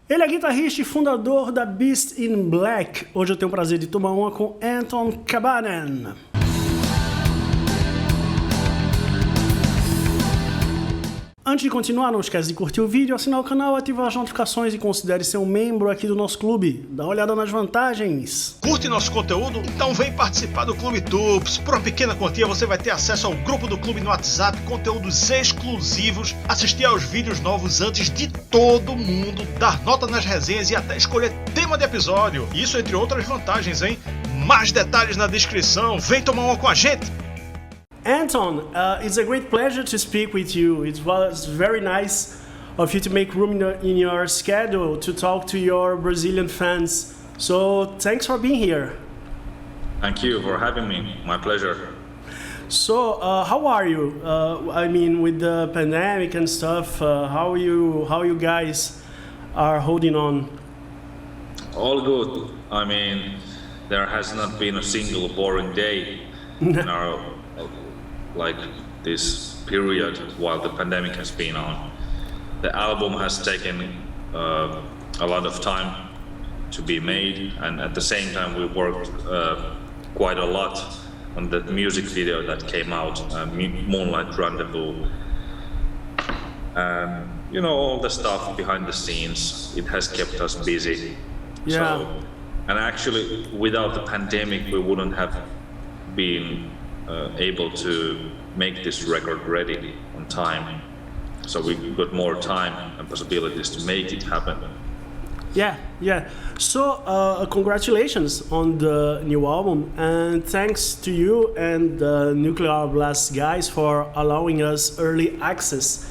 Ele é guitarrista e fundador da Beast in Black. Hoje eu tenho o prazer de tomar uma com Anton Cabanen. Antes de continuar, não esquece de curtir o vídeo, assinar o canal, ativar as notificações e considere ser um membro aqui do nosso clube. Dá uma olhada nas vantagens. Curte nosso conteúdo? Então vem participar do Clube Tups. Por uma pequena quantia você vai ter acesso ao grupo do clube no WhatsApp, conteúdos exclusivos, assistir aos vídeos novos antes de todo mundo, dar nota nas resenhas e até escolher tema de episódio. Isso entre outras vantagens, hein? Mais detalhes na descrição. Vem tomar uma com a gente! Anton, it's a great pleasure to speak with you. It was very nice of you to make room in your schedule to talk to your Brazilian fans. So thanks for being here. Thank you for having me. My pleasure. So how are you? I mean, with the pandemic and stuff, how you guys are holding on? All good. I mean, there has not been a single boring day in our like this period while the pandemic has been on. The album has taken a lot of time to be made, and at the same time we worked quite a lot on the music video that came out, Moonlight Rendezvous. You know, all the stuff behind the scenes, it has kept us busy. Yeah. So, and actually without the pandemic we wouldn't have been able to make this record ready on time, so we got more time and possibilities to make it happen. Yeah. So congratulations on the new album, and thanks to you and the Nuclear Blast guys for allowing us early access.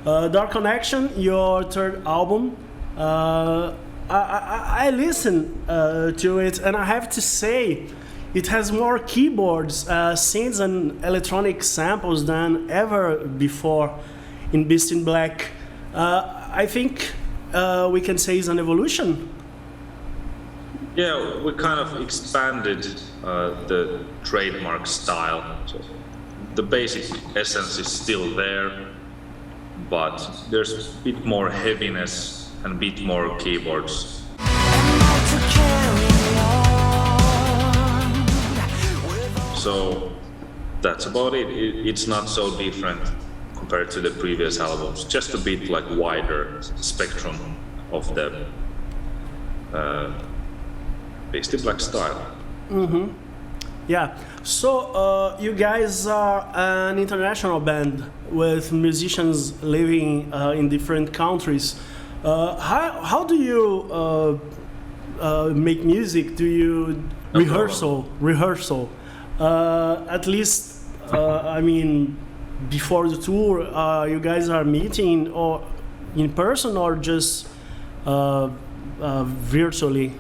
Dark Connection, your third album, I listened to it, and I have to say it has more keyboards, synths and electronic samples than ever before in Beast in Black. I think we can say it's an evolution. Yeah, we kind of expanded the trademark style. So the basic essence is still there, but there's a bit more heaviness and a bit more keyboards. So that's about it. It's not so different compared to the previous albums. Just a bit like wider spectrum of the Beast in Black style. Mm-hmm. Yeah. So you guys are an international band with musicians living in different countries. How do you make music? Do you rehearsal? At least, I mean, before the tour, you guys are meeting or in person or just virtually?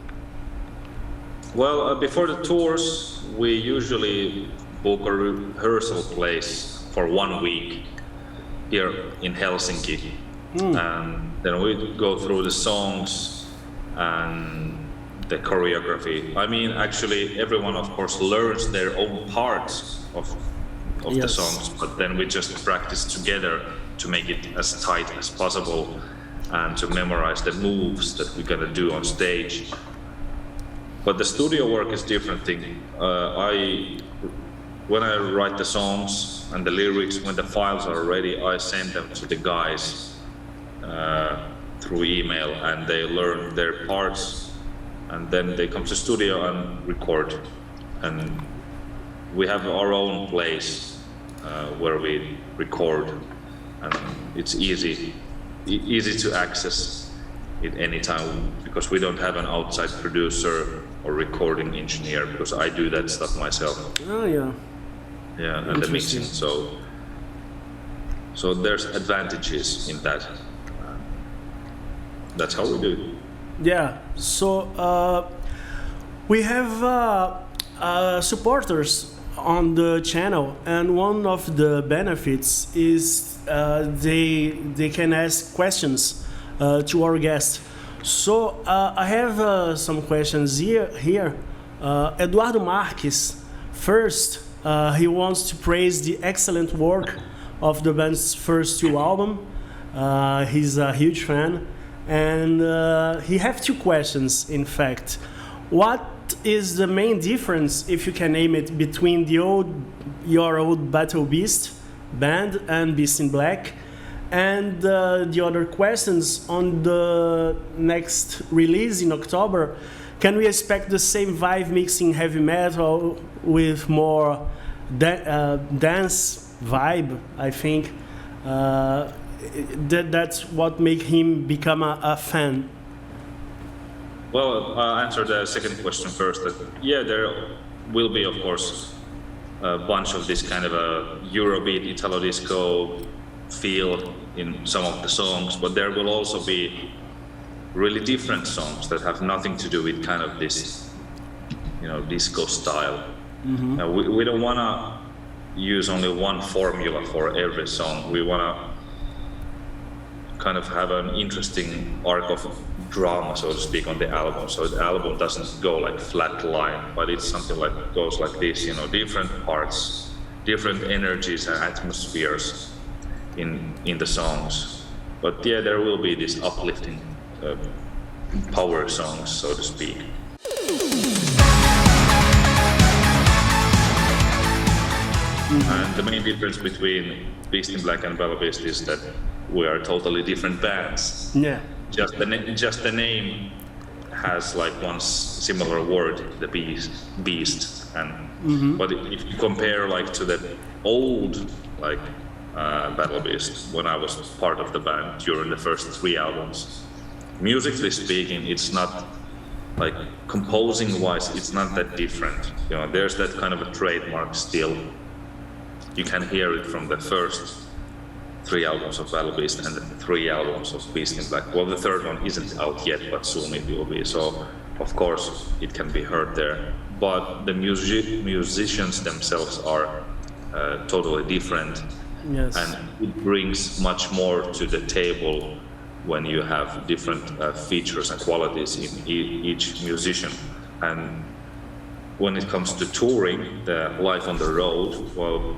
Well, before the tours, we usually book a rehearsal place for 1 week here in Helsinki. And then we go through the songs and the choreography. I mean, actually, everyone, of course, learns their own parts of Yes. the songs, but then we just practice together to make it as tight as possible and to memorize the moves that we're gonna do on stage. But the studio work is different thing. When I write the songs and the lyrics, when the files are ready, I send them to the guys through email, and they learn their parts, and then they come to studio and record. And we have our own place where we record, and it's easy to access it anytime because we don't have an outside producer or recording engineer, because I do that stuff myself. Oh yeah. Yeah, and the mixing. So there's advantages in that. That's how we do it. Yeah. So we have supporters on the channel, and one of the benefits is they can ask questions to our guests. So I have some questions here. Eduardo Marques, first, he wants to praise the excellent work of the band's first two albums. He's a huge fan. and he have two questions. In fact, what is the main difference, if you can name it, between your old Battle Beast band and Beast in Black? And the other questions, on the next release in October, can we expect the same vibe mixing heavy metal with more dance vibe? I think that's what make him become a fan. Well, I'll answer the second question first. Yeah, there will be, of course, a bunch of this kind of a Eurobeat, Italo disco feel in some of the songs, but there will also be really different songs that have nothing to do with kind of this, disco style. Mm-hmm. We don't want to use only one formula for every song. We want to kind of have an interesting arc of drama, so to speak, on the album. So the album doesn't go like flat line, but it's something like goes like this, different parts, different energies and atmospheres in the songs. But yeah, there will be this uplifting power songs, so to speak. Mm-hmm. And the main difference between Beast in Black and Battle Beast is that we are totally different bands. Yeah. Just the name has like one similar word, the beast, and mm-hmm. But if you compare like to the old Battle Beast, when I was part of the band during the first 3 albums, musically speaking, it's not like composing wise, it's not that different. There's that kind of a trademark still. You can hear it from the first 3 albums of Battle Beast and the 3 albums of Beast in Black. Well, the third one isn't out yet, but soon it will be. So, of course, it can be heard there. But the musicians themselves are totally different. Yes. And it brings much more to the table when you have different features and qualities in each musician. And when it comes to touring, the life on the road, well,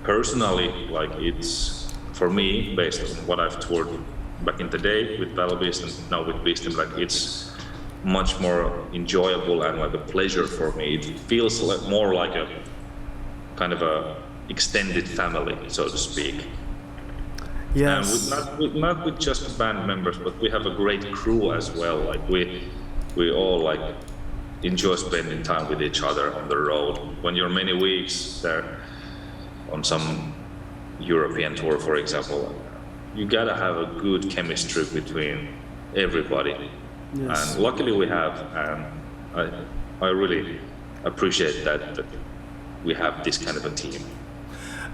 personally, it's for me, based on what I've toured back in the day with Battle Beast and now with Beast in Black, it's much more enjoyable and like a pleasure for me. It feels more like a kind of a extended family, so to speak. Yes. And not with just band members, but we have a great crew as well. Like we all enjoy spending time with each other on the road. When you're many weeks there on some European tour, for example, you gotta have a good chemistry between everybody. Yes. And luckily we have, and I really appreciate that we have this kind of a team.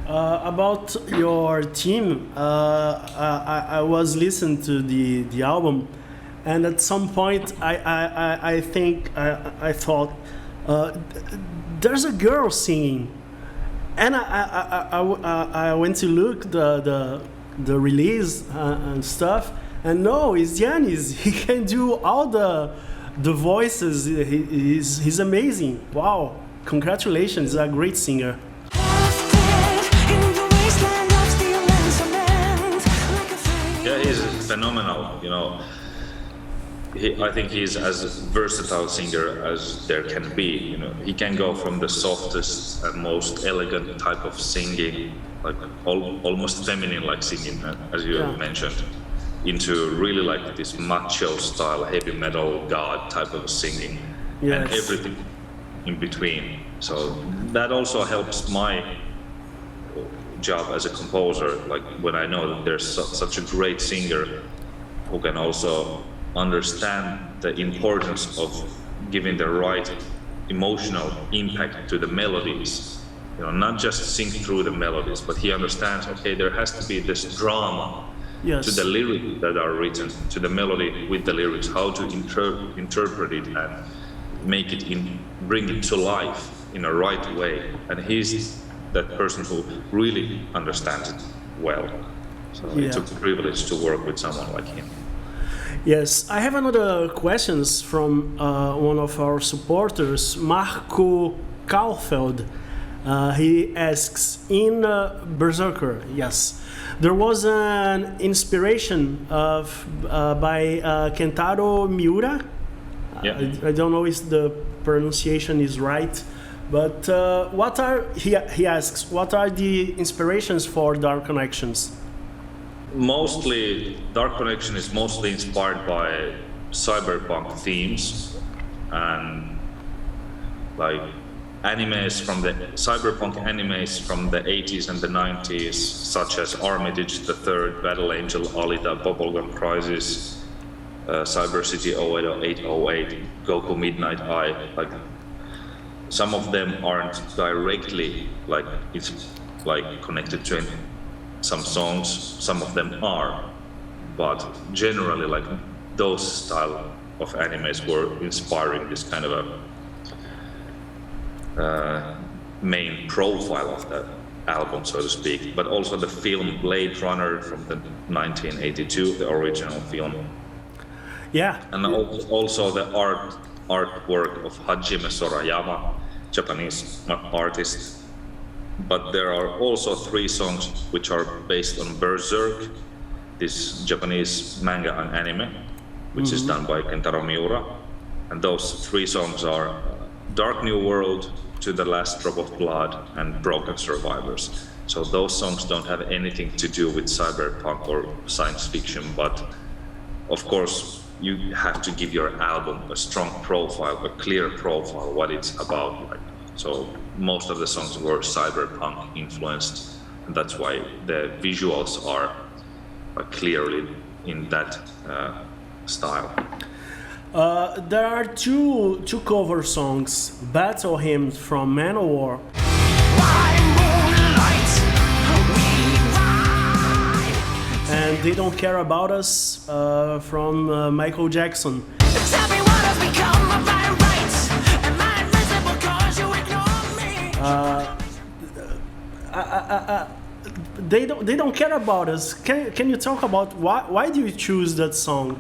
About your team, I was listening to the album, and at some point I thought there's a girl singing, and I went to look the release and stuff, and no, it's Giannis. He can do all the voices. He's amazing. Wow, congratulations! He's a great singer. Yeah, he's phenomenal. I think he's as versatile singer as there can be. He can go from the softest and most elegant type of singing, like almost feminine-like singing, as you mentioned, into really like this macho style, heavy metal god type of singing, and everything in between. So that also helps my job as a composer, like when I know that there's such a great singer who can also understand the importance of giving the right emotional impact to the melodies, not just sing through the melodies, but he understands, okay, there has to be this drama to the lyrics that are written, to the melody with the lyrics, how to interpret it and make it bring it to life in a right way. And he's that person who really understands it well. So it's a privilege to work with someone like him. Yes, I have another questions from one of our supporters, Marco Kaufeld. He asks, in Berserker, yes, there was an inspiration by Kentaro Miura. Yeah. I don't know if the pronunciation is right, but he asks, what are the inspirations for Dark Connections? Mostly, Dark Connection is mostly inspired by cyberpunk themes and like animes from the cyberpunk animes from the 80s and the 90s, such as Armitage the Third, Battle Angel, Alita, Bubblegum Crisis, Cyber City 0808, Goku Midnight Eye. Like some of them aren't directly like it's like connected to some songs. Some of them are, but generally like those style of animes were inspiring this kind of a main profile of the album, so to speak. But also the film Blade Runner from the 1982, the original film. Yeah. And also the artwork of Hajime Sorayama, Japanese artist. But there are also 3 songs which are based on Berserk, this Japanese manga and anime, which is done by Kentaro Miura. And those 3 songs are Dark New World, To the Last Drop of Blood, and Broken Survivors. So those songs don't have anything to do with cyberpunk or science fiction, but of course you have to give your album a strong profile, a clear profile, what it's about. Like, so most of the songs were cyberpunk influenced, and that's why the visuals are clearly in that style. There are two cover songs, battle hymns from Manowar. And They Don't Care About Us from Michael Jackson. Tell me what has become of my rights. Am I invisible 'cause you ignore me? They don't care about us. Can you talk about why do you choose that song?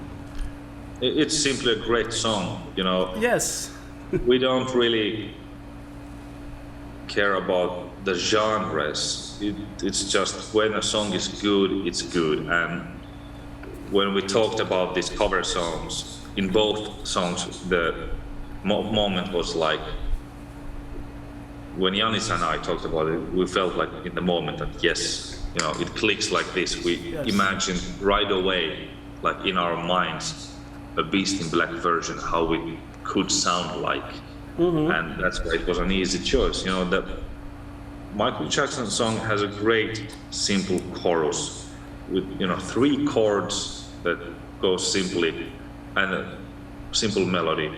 It's simply a great song, you know. Yes. We don't really care about the genres. It's just when a song is good, it's good. And when we talked about these cover songs, in both songs, the moment was like, when Yanis and I talked about it, we felt like in the moment that yes, you know, it clicks like this. We imagine right away, like in our minds, a Beast in Black version, how we could sound like. And that's why it was an easy choice. You know, that Michael Jackson song has a great simple chorus with, you know, 3 chords that go simply, and a simple melody,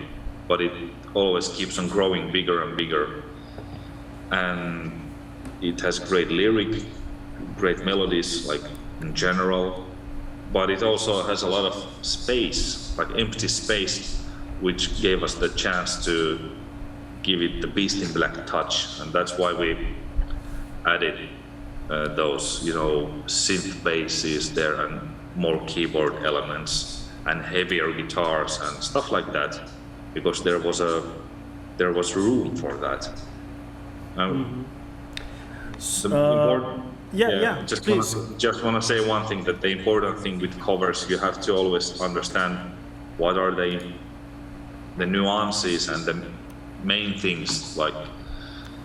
but it always keeps on growing bigger and bigger. And it has great lyric, great melodies, like in general, but it also has a lot of space, like empty space, which gave us the chance to give it the Beast in Black touch. And that's why we added those, you know, synth basses there and more keyboard elements and heavier guitars and stuff like that, because there was room for that. Just want to say one thing, that the important thing with covers, you have to always understand what are the nuances and the main things, like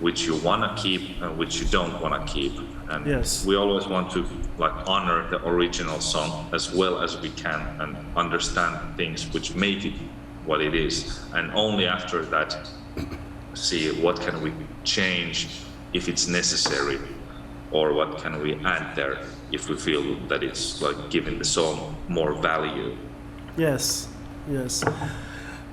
which you want to keep and which you don't want to keep. And we always want to like honor the original song as well as we can and understand things which make it what it is, and only after that see what can we change if it's necessary, or what can we add there if we feel that it's like giving the song more value. Yes.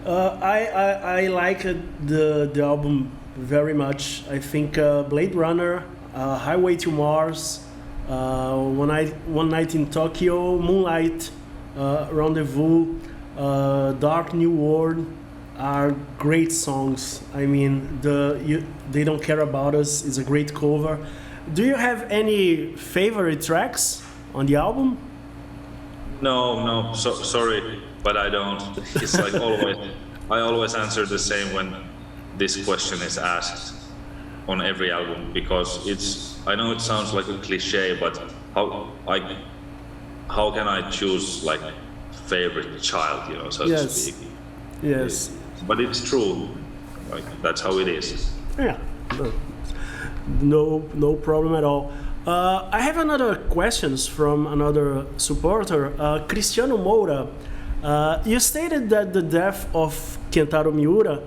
I like the album very much. I think Blade Runner, Highway to Mars, One Night in Tokyo, Moonlight, Rendezvous, Dark New World are great songs. I mean, They Don't Care About Us is a great cover. Do you have any favorite tracks on the album? No, sorry, but I don't. It's like always, I always answer the same when this question is asked. on every album, because I know it sounds like a cliche, but how can I choose like favorite child, so to Yes. speak? Yes. But it's true, like that's how it is. Yeah. No problem at all. I have another questions from another supporter, Cristiano Moura. You stated that the death of Kentaro Miura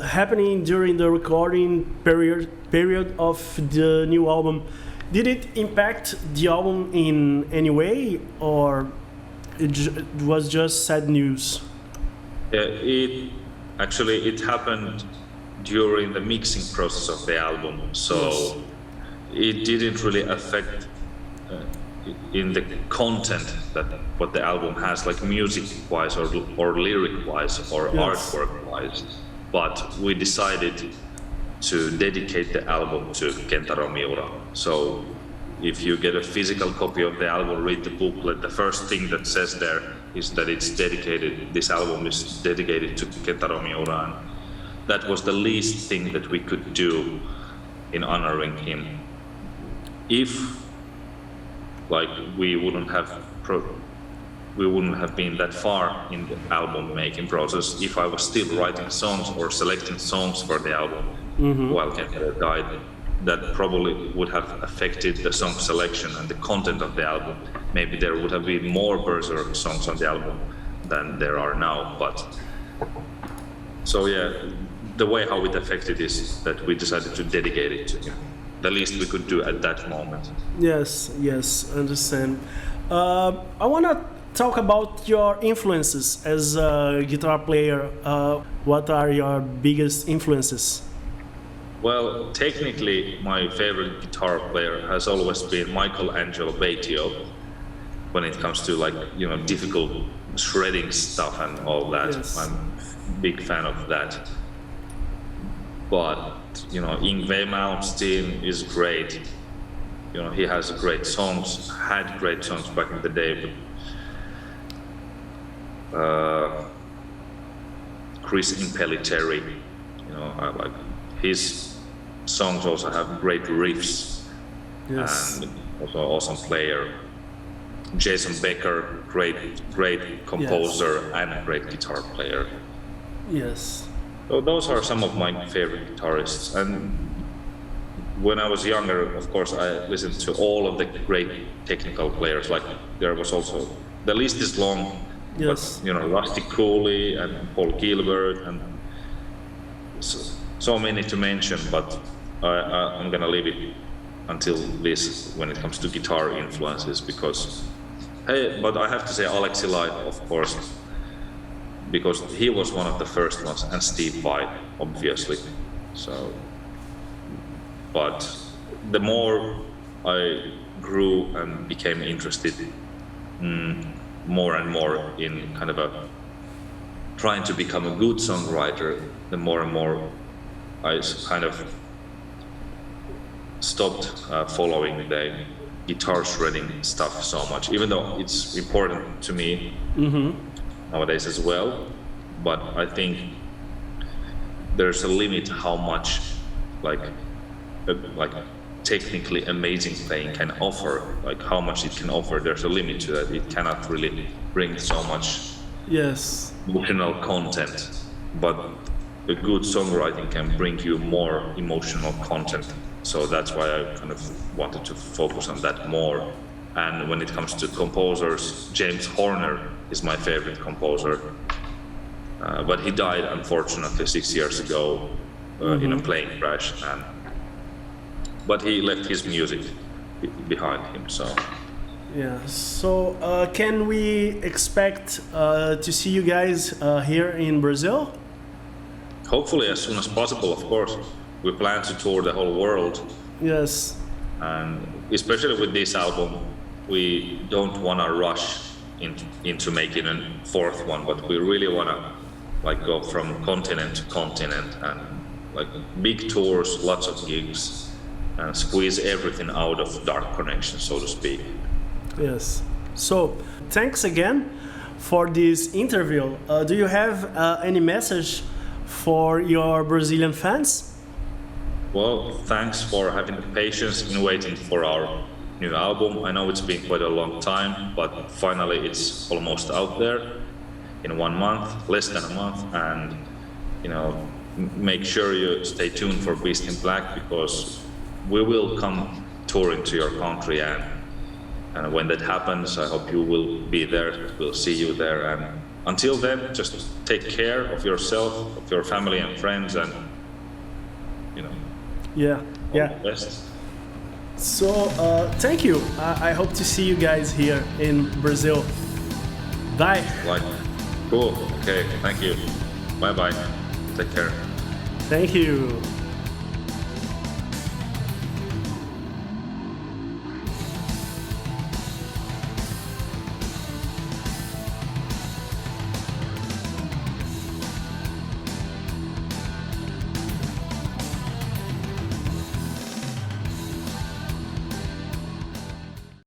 happening during the recording period of the new album. Did it impact the album in any way, or it was just sad news? It happened during the mixing process of the album, so Yes. it didn't really affect in the content that what the album has, like music-wise or lyric-wise or Yes. artwork-wise. But we decided to dedicate the album to Kentaro Miura. So if you get a physical copy of the album, read the booklet, the first thing that says there is that this album is dedicated to Kentaro Miura. And that was the least thing that we could do in honoring him. If we wouldn't have been that far in the album making process if I was still writing songs or selecting songs for the album while Kentaro died. That probably would have affected the song selection and the content of the album. Maybe there would have been more Berserk songs on the album than there are now. But so yeah, the way how it affected is that we decided to dedicate it to him. The least we could do at that moment. Yes, understand. I want to talk about your influences as a guitar player. What are your biggest influences? Well, technically, my favorite guitar player has always been Michelangelo Batio when it comes to difficult shredding stuff and all that. Yes. I'm a big fan of that. But, Yngwie Malmsteen is great. He has great songs, had great songs back in the day. But Chris Impellitteri, I like his songs also have great riffs. Yes. And also awesome player. Jason Becker, great composer and a great guitar player. Yes. So those are some of my favorite guitarists. And when I was younger, of course, I listened to all of the great technical players. Like there was also, the list is long, Yes. but Rusty Cooley and Paul Gilbert and so many to mention. But I'm gonna leave it until this when it comes to guitar influences, because but I have to say Alexi Light, of course, because he was one of the first ones, and Steve Vai, obviously. So, but the more I grew and became interested more and more in kind of trying to become a good songwriter, the more and more I kind of stopped following the guitar shredding stuff so much, even though it's important to me nowadays as well. But I think there's a limit how much like technically amazing playing can offer, like how much it can offer. There's a limit to that. It cannot really bring so much Yes. emotional content, but a good songwriting can bring you more emotional content. So that's why I kind of wanted to focus on that more. And when it comes to composers, James Horner is my favorite composer. But he died, unfortunately, 6 years ago in a plane crash. But he left his music behind him, so... Yeah. So can we expect to see you guys here in Brazil? Hopefully as soon as possible, of course. We plan to tour the whole world. Yes. And especially with this album, we don't want to rush into making a fourth one, but we really want to go from continent to continent and big tours, lots of gigs, and squeeze everything out of Dark Connection, so to speak. Yes. So thanks again for this interview. Do you have any message for your Brazilian fans? Well, thanks for having the patience in waiting for our new album. I know it's been quite a long time, but finally it's almost out there in 1 month, less than a month, and make sure you stay tuned for Beast in Black, because we will come touring to your country, and when that happens, I hope you will be there. We'll see you there, and until then, just take care of yourself, of your family and friends, and Yeah, all yeah. the best. So, thank you. I hope to see you guys here in Brazil. Bye. Like, cool. Okay, thank you. Bye bye. Take care. Thank you.